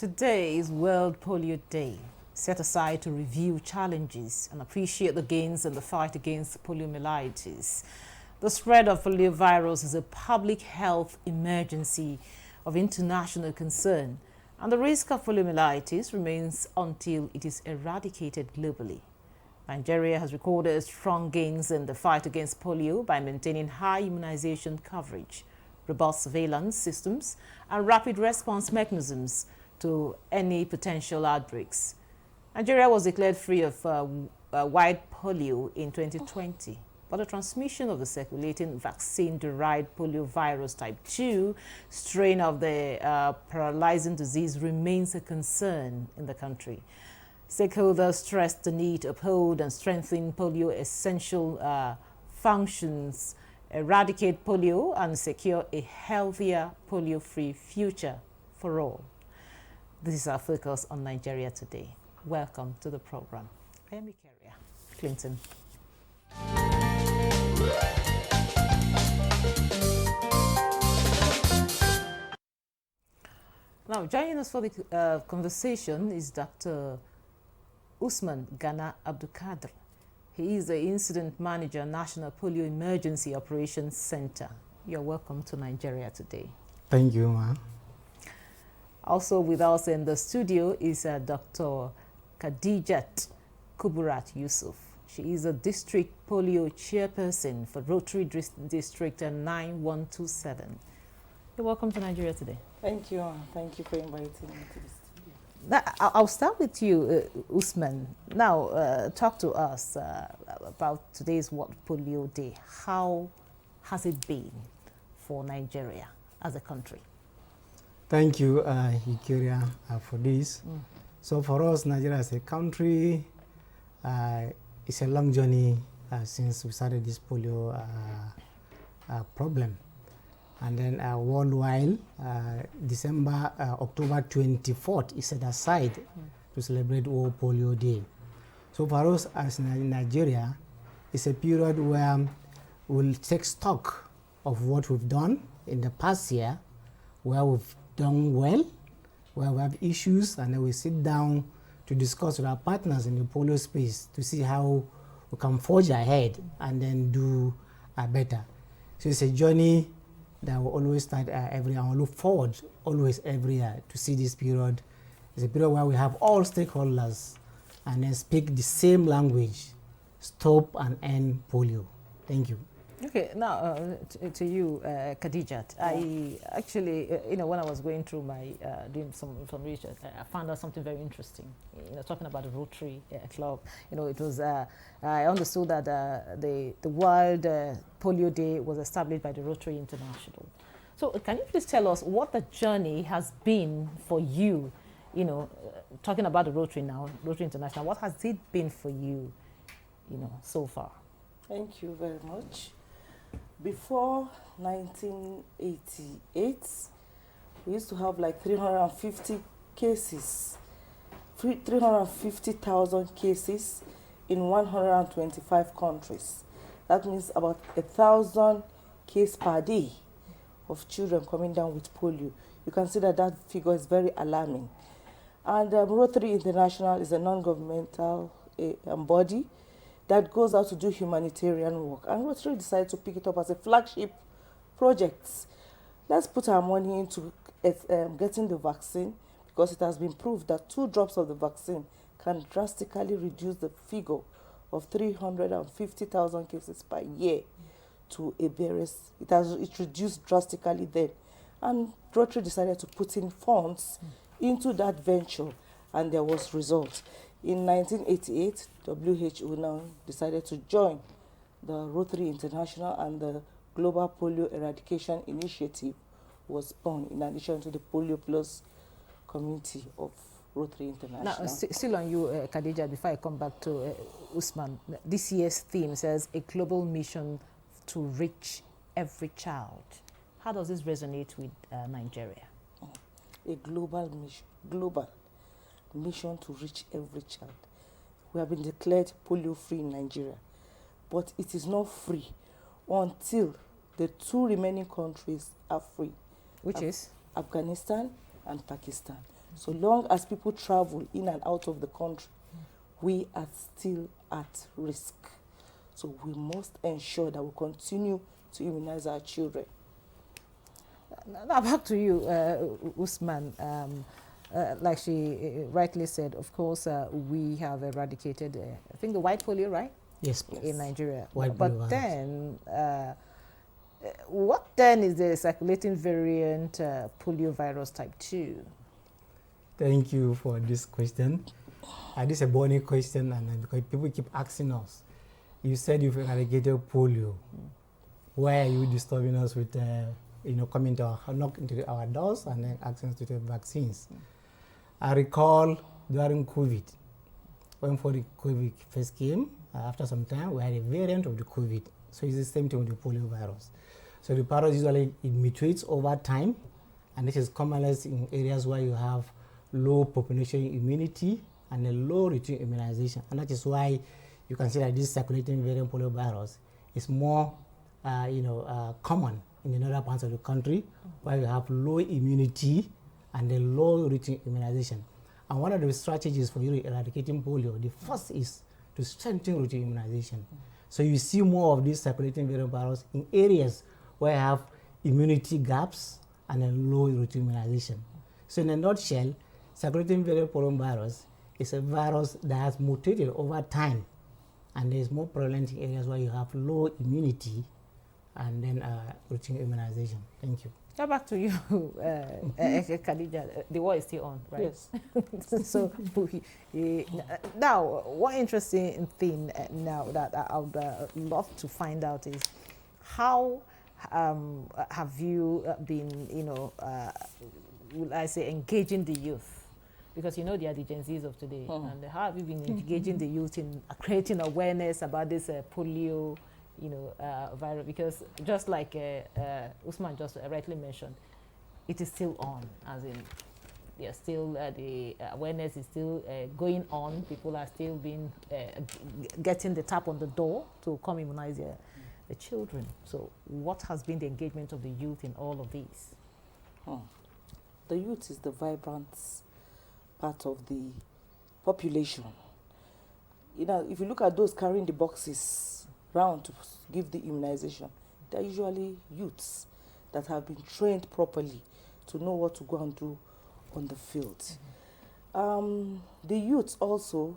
Today is World Polio Day, set aside to review challenges and appreciate the gains in the fight against poliomyelitis. The spread of poliovirus is a public health emergency of international concern, and the risk of poliomyelitis remains until it is eradicated globally. Nigeria has recorded strong gains in the fight against polio by maintaining high immunization coverage, robust surveillance systems, and rapid response mechanisms to any potential outbreaks. Nigeria was declared free of white polio in 2020, but the transmission of the circulating vaccine-derived poliovirus type 2 strain of the paralyzing disease remains a concern in the country. Stakeholders stressed the need to uphold and strengthen polio essential functions, eradicate polio, and secure a healthier polio-free future for all. This is our focus on Nigeria today. Welcome to the program. I am Ikaria Clinton. Now, joining us for the conversation is Dr. Usman Gana Abdulkadir. He is the Incident Manager, National Polio Emergency Operations Center. You're welcome to Nigeria today. Thank you, ma'am. Also with us in the studio is Dr. Khadijat Kuburat Yusuf. She is a District Polio Chairperson for Rotary District 9127. You're welcome to Nigeria today. Thank you. Thank you for inviting me to the studio. Now, I'll start with you, Usman. Now, talk to us about today's World Polio Day. How has it been for Nigeria as a country? Thank you, Ikaria, for this. So for us, Nigeria as a country, it's a long journey since we started this polio problem. And then worldwide, October 24th is set aside to celebrate World Polio Day. So for us as Nigeria, it's a period where we'll take stock of what we've done in the past year, where we've done well, where we have issues, and then we sit down to discuss with our partners in the polio space to see how we can forge ahead and then do better. So it's a journey that will always start every year, and we look forward always every year to see this period. It's a period where we have all stakeholders and then speak the same language, stop and end polio. Thank you. Okay, now to you, Khadijat. Yeah. I actually, when I was going through my, doing some research, I found out something very interesting. Talking about the Rotary Club, it was, I understood that the World Polio Day was established by the Rotary International. So can you please tell us what the journey has been for you, talking about the Rotary now, Rotary International, what has it been for you, so far? Thank you very much. Before 1988, we used to have like 350 cases, 350,000 cases in 125 countries. That means about 1,000 cases per day of children coming down with polio. You can see that that figure is very alarming. And Rotary International is a non-governmental body that goes out to do humanitarian work. And Rotary decided to pick it up as a flagship project. Let's put our money into getting the vaccine, because it has been proved that 2 drops of the vaccine can drastically reduce the figure of 350,000 cases per year to a it reduced drastically then. And Rotary decided to put in funds into that venture, and there was results. In 1988, WHO now decided to join the Rotary International, and the Global Polio Eradication Initiative was born in addition to the Polio Plus community of Rotary International. Now, still on you, Khadija, before I come back to Usman, this year's theme says a global mission to reach every child. How does this resonate with Nigeria? A global mission to reach every child. We have been declared polio-free in Nigeria, but it is not free until the 2 remaining countries are free. Which is? Afghanistan and Pakistan. So long as people travel in and out of the country, we are still at risk. So we must ensure that we continue to immunize our children. Now back to you, Usman. Like she rightly said, of course, we have eradicated, I think, the white polio, right? Yes, In Nigeria. White But polio then, what then is the circulating variant polio virus type 2? Thank you for this question. This is a burning question, and because people keep asking us, you said you've eradicated polio. Why are you disturbing us with, coming to knock into our doors and then asking us to take vaccines? I recall during COVID, when the COVID first came, after some time, we had a variant of the COVID. So it's the same thing with the polio virus. So the virus usually it mutates over time, and this is commonest in areas where you have low population immunity and a low routine immunization. And that is why you can see that this circulating variant polio virus is more common in the other parts of the country where you have low immunity and a low routine immunization. And one of the strategies for you eradicating polio, the first is to strengthen routine immunization. So you see more of this circulating variant virus in areas where you have immunity gaps and a low routine immunization. So in a nutshell, circulating variant polio virus is a virus that has mutated over time, and is more prevalent in areas where you have low immunity and then routine immunization. Thank you. Go back to you, Khadija. The war is still on, right? Yes. So now, one interesting thing now that I would love to find out is how have you been, will I say, engaging the youth? Because they are the Gen Zs of today. And how have you been engaging the youth in creating awareness about this polio, virus? Because just like Usman just rightly mentioned, it is still on, as in, still the awareness is still going on. People are still getting the tap on the door to come immunize the children. So what has been the engagement of the youth in all of these? The youth is the vibrant part of the population. If you look at those carrying the boxes round to give the immunization, they're usually youths that have been trained properly to know what to go and do on the field. The youths also,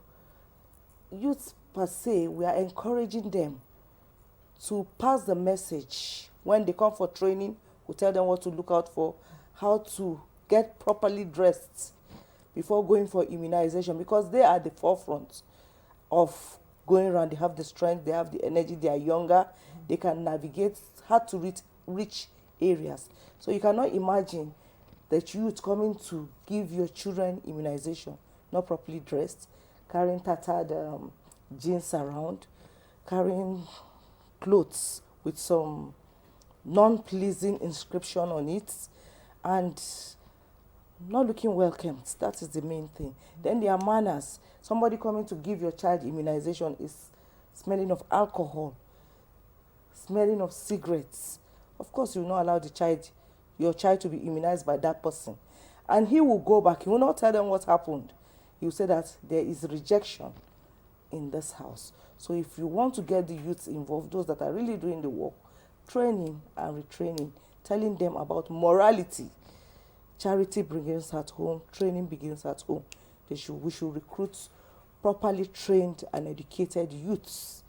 youths per se, we are encouraging them to pass the message. When they come for training, we tell them what to look out for, how to get properly dressed before going for immunization, because they are the forefront of going around. They have the strength, they have the energy, they are younger, they can navigate hard to reach areas. So you cannot imagine that youth coming to give your children immunization, not properly dressed, carrying tattered jeans around, carrying clothes with some non-pleasing inscription on it, and not looking welcomed. That is the main thing. Then there are manners. Somebody coming to give your child immunization is smelling of alcohol, smelling of cigarettes. Of course, you will not allow your child to be immunized by that person. And he will go back. He will not tell them what happened. He will say that there is rejection in this house. So if you want to get the youths involved, those that are really doing the work, training and retraining, telling them about morality. Charity begins at home, training begins at home. We should recruit properly trained and educated youths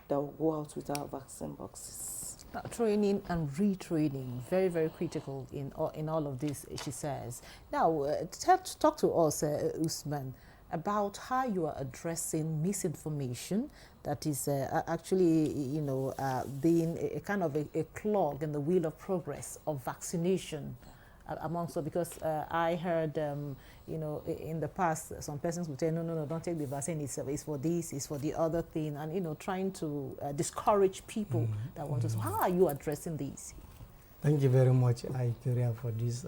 that will go out with our vaccine boxes. Training and retraining, very, very critical in all of this, she says. Now, talk to us, Usman, about how you are addressing misinformation that is actually, being a kind of a clog in the wheel of progress of vaccination amongst us. Because I heard, in the past, some persons would say, no, don't take the vaccine, it's for this, it's for the other thing, and, trying to discourage people that want to. So how are you addressing these? Thank you very much, Ikeria, for this.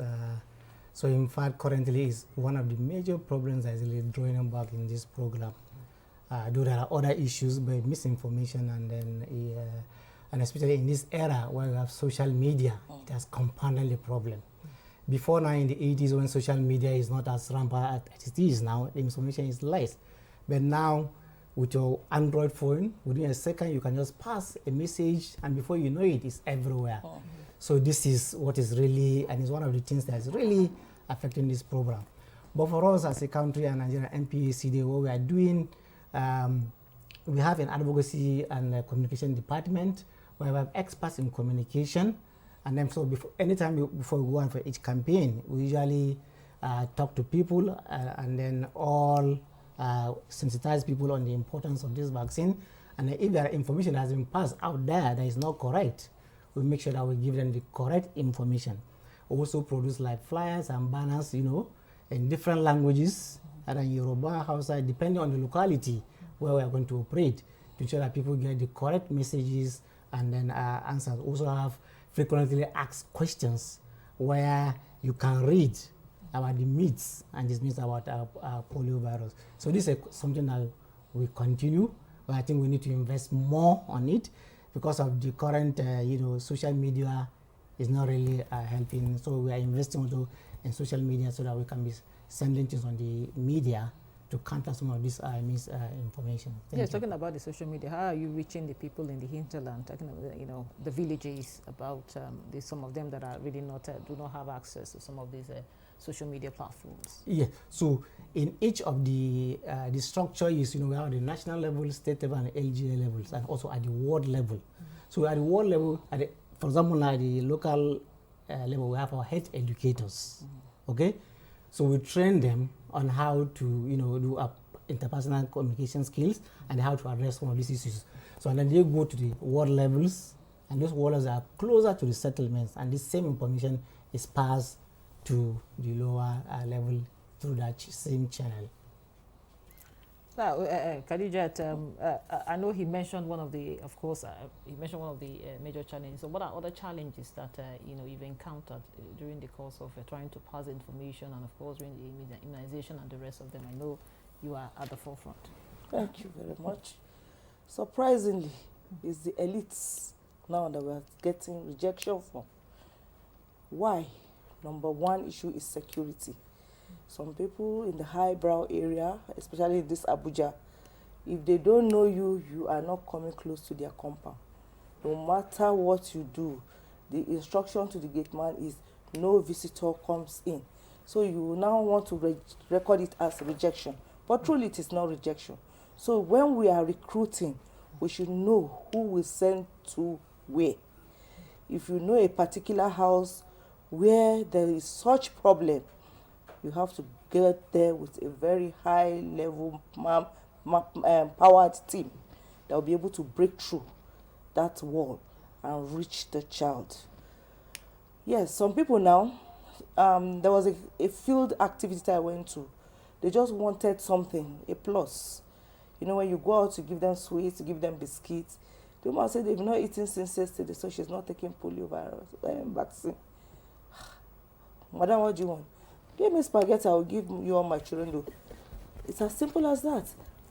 So in fact, currently is one of the major problems that is really drawing back in this program. Though there are other issues, but misinformation, and then and especially in this era where we have social media, it has compounded the problem. Before now in the 80s when social media is not as rampant as it is now, the information is less. But now with your Android phone, within a second you can just pass a message and before you know it, it's everywhere. Oh. So this is what is really, and it's one of the things that's really affecting this program. But for us as a country and Nigeria NPACD, what we are doing, we have an advocacy and communication department where we have experts in communication. And then so before we go on for each campaign, we usually talk to people and then all sensitize people on the importance of this vaccine. And if there are information that has been passed out there that is not correct, we make sure that we give them the correct information. We also produce like flyers and banners, in different languages, and in Yoruba, Hausa, depending on the locality where we are going to operate, to ensure that people get the correct messages and then answers. Also have frequently asked questions where you can read about the myths and these myths about polio virus. So this is something that we continue, but I think we need to invest more on it because of the current, social media is not really helping. So we are investing also in social media so that we can be sending things on the media to counter some of this misinformation. Yes, talking about the social media, how are you reaching the people in the hinterland, talking about, the villages, about some of them that are really not, do not have access to some of these social media platforms? Yeah, so in each of the structure is, we have the national level, state level, and LGA levels, and also at the ward level. So at the ward level, for example, at the local level, we have our health educators, okay? So we train them on how to, do interpersonal communication skills and how to address some of these issues. So and then they go to the ward levels, and those ward levels are closer to the settlements, and this same information is passed to the lower level through that same channel. Now, Khadijat, I know he mentioned one of the, major challenges. So what are other challenges that, you've encountered during the course of trying to pass information and, of course, during the immunization and the rest of them? I know you are at the forefront. Thank you very much. Surprisingly, it's the elites now that we're getting rejection from. Why? Number one issue is security. Some people in the highbrow area, especially in this Abuja, if they don't know you, you are not coming close to their compound. No matter what you do, the instruction to the gate man is no visitor comes in. So you now want to record it as rejection. But truly it is not rejection. So when we are recruiting, we should know who we send to where. If you know a particular house where there is such problem, you have to get there with a very high level powered team that will be able to break through that wall and reach the child. Yes, some people now, there was a field activity that I went to. They just wanted something, a plus. When you go out to give them sweets, to give them biscuits, the woman said they've not eaten since yesterday, so she's not taking polio virus vaccine. Madam, what do you want? Give me spaghetti, I'll give you all my children. Do. It's as simple as that.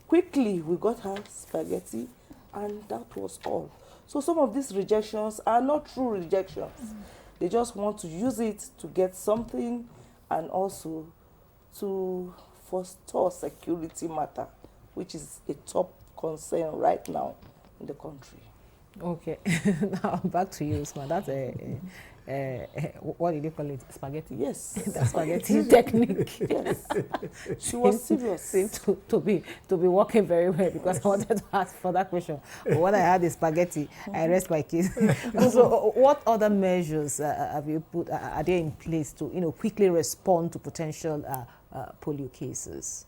Quickly, we got her spaghetti, and that was all. So some of these rejections are not true rejections. They just want to use it to get something and also to forestall security matter, which is a top concern right now in the country. Okay, now back to you, Usman. That's what did you call it? Spaghetti? Yes. The spaghetti technique. Yes. She was serious. Seemed to be working very well, because I wanted to ask for that question. But when I had the spaghetti, I rest my case. So what other measures have you put, are there in place to, quickly respond to potential polio cases?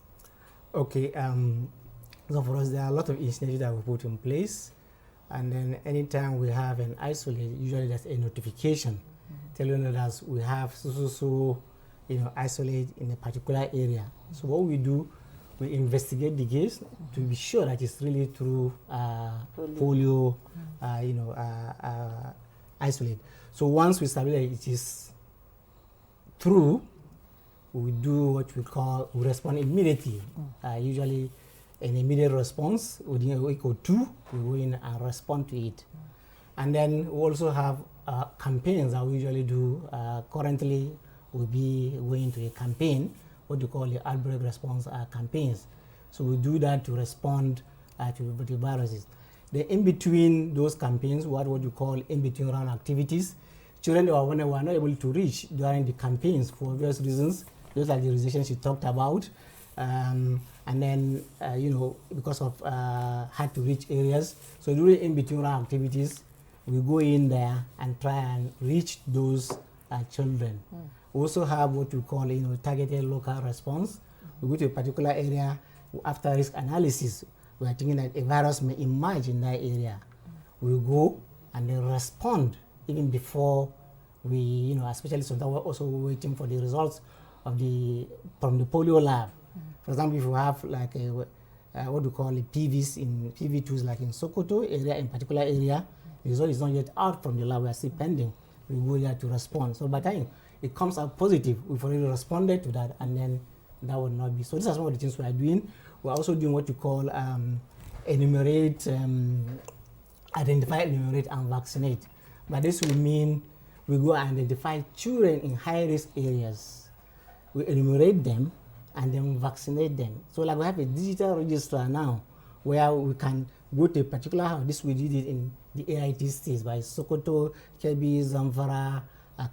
Okay, so for us, there are a lot of initiatives that we put in place. And then anytime we have an isolate, usually there's a notification telling us we have isolate in a particular area. So what we do, we investigate the case to be sure that it's really through polio, isolate. So once we establish that it is true, we do what we respond immediately. Usually an immediate response within a week or two, we go in and respond to it. And then we also have campaigns that we usually do. Currently, will be going to a campaign, what you call the outbreak response campaigns. So we do that to respond to the viruses. The in between those campaigns, what you call in between run activities, children were not able to reach during the campaigns for various reasons, just like the reasons you talked about. And then, because of hard to reach areas. So during in between run activities, we go in there and try and reach those children. We also have what we call, targeted local response. We go to a particular area after risk analysis. We are thinking that a virus may emerge in that area. We go and then respond even before we, especially sometimes we're also waiting for the results from the polio lab. For example, if you have like what we call PVs in PV2s, like in Sokoto area, in particular area, the result is not yet out from the lab. We are still pending. We go there to respond. So by the time it comes out positive, we've already responded to that, and then that would not be. So these are some of the things we are doing. We're also doing what you call enumerate, identify, enumerate, and vaccinate. But this will mean we go and identify children in high-risk areas. We enumerate them and then vaccinate them. So like we have a digital register now where we can go to a particular house. This we did it in the AIT states by Sokoto, Kebbi, Zamfara,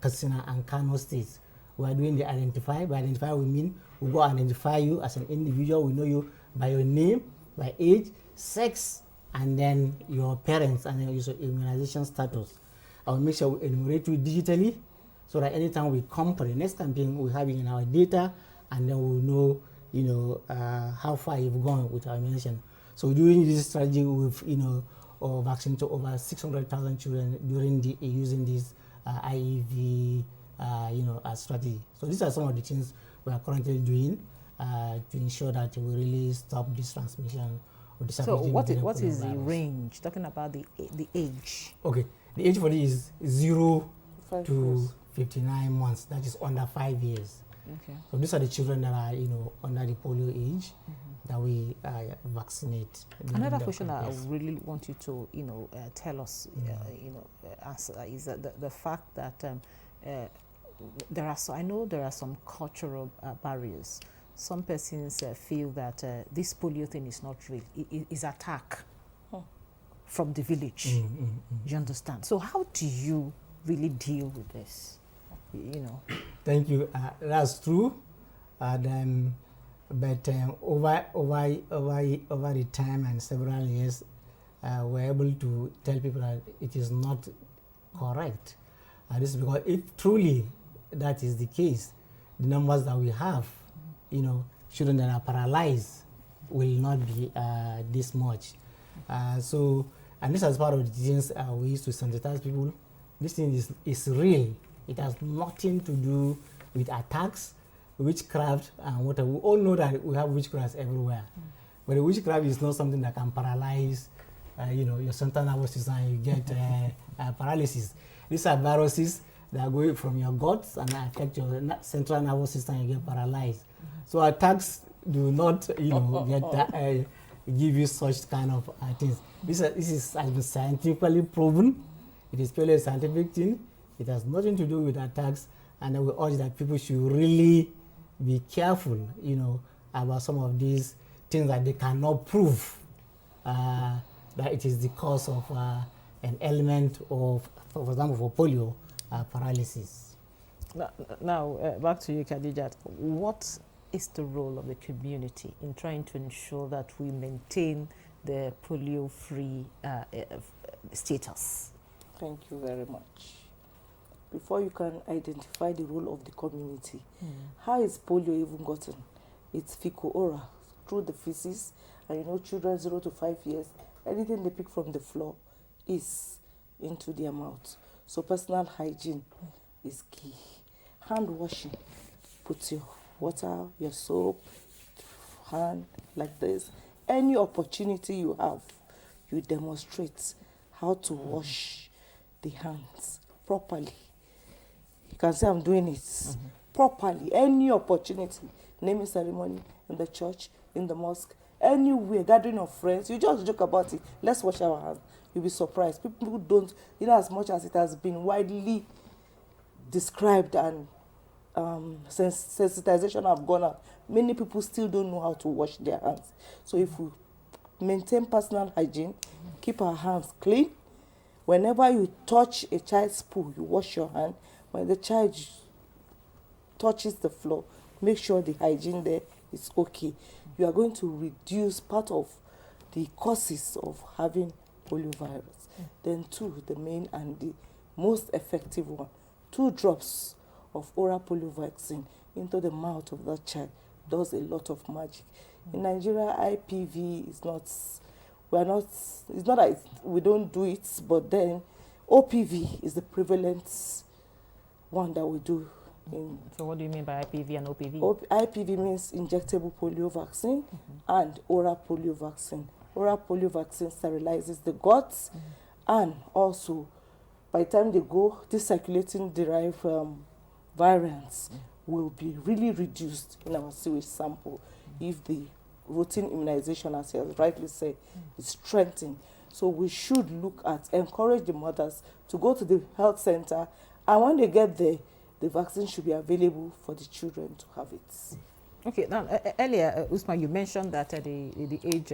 Katsina, and Kano states. We are doing the identify. By identify, we mean we go identify you as an individual. We know you by your name, by age, sex, and then your parents, and then your immunization status. I will make sure we enumerate you digitally so that anytime we come for the next campaign, we have it in our data, and then we'll know, how far you've gone with our immunization. So we're doing this strategy with, vaccine to over 600,000 children during using this IEV, strategy. So these are some of the things we are currently doing to ensure that we really stop this transmission of the. So what is the range? Talking about the age. Okay, the age for this is 0 to 59 months. That is under 5 years. Okay. So these are the children that are under the polio age that we vaccinate. Another question I really want you to tell us answer is that the fact that I know there are some cultural barriers. Some persons feel that this polio thing is not real. It is attack from the village. You understand? So how do you really deal with this? Thank you. That's true. But over the time and several years, we're able to tell people that it is not correct. This is because if truly that is the case, the numbers that we have, children that are paralyzed will not be this much. And this is part of the things we used to sensitize people. This thing is real. It has nothing to do with attacks, witchcraft, and whatever. We all know that we have witchcraft everywhere. But the witchcraft is not something that can paralyze, your central nervous system, and you get paralysis. These are viruses that are going from your guts and affect your central nervous system, and you get paralyzed. So attacks do not, give you such kind of things. This has been scientifically proven. It is purely a scientific thing. It has nothing to do with attacks, and we urge that people should really be careful, about some of these things that they cannot prove that it is the cause of an element of, for example, for polio, paralysis. Now, back to you, Khadijat. What is the role of the community in trying to ensure that we maintain the polio-free status? Thank you very much. Before you can identify the role of the community, how is polio even gotten? It's fecal-oral, through the feces, and children 0 to 5 years, anything they pick from the floor is into their mouth. So personal hygiene is key. Hand washing, put your water, your soap, hand like this. Any opportunity you have, you demonstrate how to wash the hands properly. You can say I'm doing it properly. Any opportunity, naming ceremony in the church, in the mosque, anywhere, gathering of friends, you just joke about it. Let's wash our hands. You'll be surprised. People who don't, as much as it has been widely described and sensitization have gone out, many people still don't know how to wash their hands. So if we maintain personal hygiene, keep our hands clean, whenever you touch a child's poo, you wash your hand. When the child touches the floor, make sure the hygiene there is okay. You are going to reduce part of the causes of having poliovirus. Then two, the main and the most effective one, 2 drops of oral polio vaccine into the mouth of that child does a lot of magic. In Nigeria, IPV is not, it's not that we don't do it, but then OPV is the prevalent one that we do. So what do you mean by IPV and OPV? IPV means injectable polio vaccine and oral polio vaccine. Oral polio vaccine sterilizes the guts, and also by the time they go, this circulating derived variants will be really reduced in our sewage sample if the routine immunization, as he has rightly said, is strengthened. So we should encourage the mothers to go to the health center, and when they get there, the vaccine should be available for the children to have it. Okay, now earlier, Usman, you mentioned that the age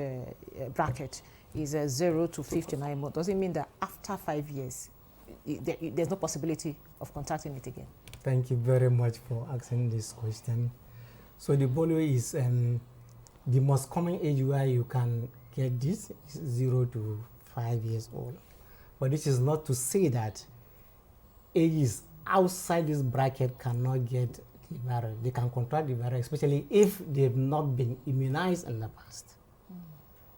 bracket is 0 to 59 months. Does it mean that after 5 years, there's no possibility of contracting it again? Thank you very much for asking this question. So the polio is the most common age where you can get this is 0 to 5 years old. But this is not to say that ages outside this bracket cannot get the virus. They can contract the virus, especially if they've not been immunized in the past.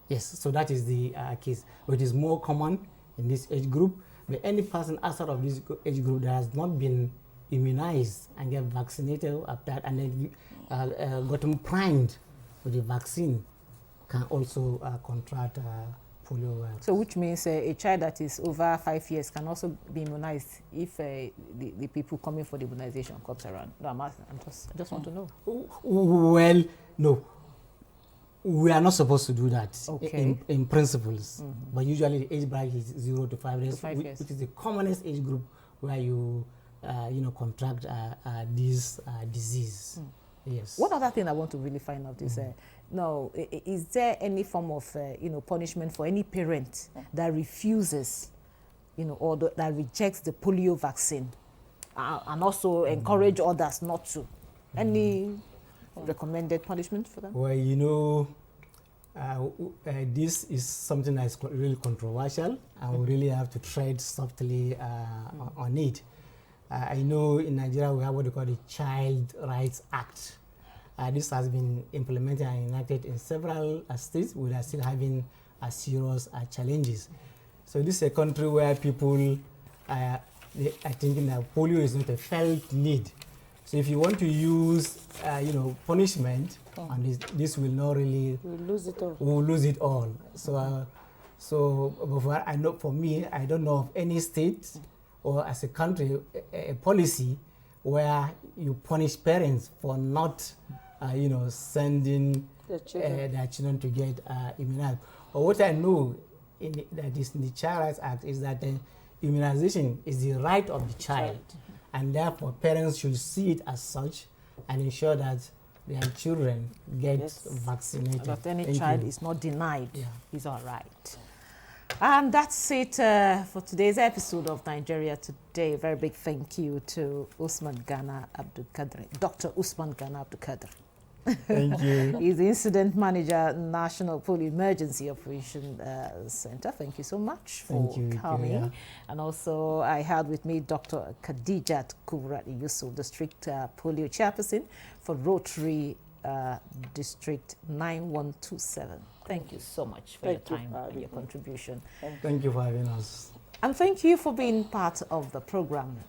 Yes, so that is the case. But it is more common in this age group. But any person outside of this age group that has not been immunized and get vaccinated after that, and then gotten primed with the vaccine can also contract polio virus. So which means a child that is over 5 years can also be immunized if the people coming for the immunization comes around? No, I just want to know. Well, no. We are not supposed to do that in principles. But usually the age bracket is 0 to 5 years, which is the commonest age group where you contract this disease. Yes. One other thing I want to really find out is, is there any form of, punishment for any parent that refuses, or that rejects the polio vaccine, and also encourage others not to? Any recommended punishment for them? Well, this is something that's really controversial, and we really have to tread softly on it. I know in Nigeria we have what we call the Child Rights Act. This has been implemented and enacted in several states. We are still having serious challenges. So this is a country where people are thinking that polio is not a felt need. So if you want to use, punishment, and this will not really. We'll lose it all. We'll lose it all. So, before I know, for me, I don't know of any state or as a country a policy where you punish parents for not, sending their children to get immunized. But what I know that is in the Child Rights Act is that immunization is the right of the child. And therefore, parents should see it as such and ensure that their children get vaccinated. That any child is not denied is all right. And that's it for today's episode of Nigeria Today. Very big thank you to Usman Gana Abdul Kadir, Dr. Usman Gana Abdul Kadir. Thank you. He's the Incident Manager, National Polio Emergency Operation Center. Thank you so much for coming. Yeah. And also I had with me Dr. Khadijat Kubrati Yusuf, District Polio Chairperson for Rotary District 9127. Thank you so much for your time and your contribution. Thank you for having us. And thank you for being part of the program.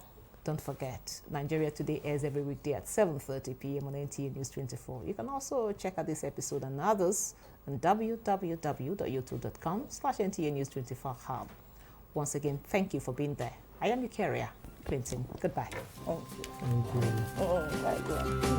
Don't forget, Nigeria Today airs every weekday at 7:30 p.m. on NTA News 24. You can also check out this episode and others on www.youtube.com/NTA News 24 Hub. Once again, thank you for being there. I am your carrier, Clinton. Goodbye. Thank you. Thank you. Oh, my God.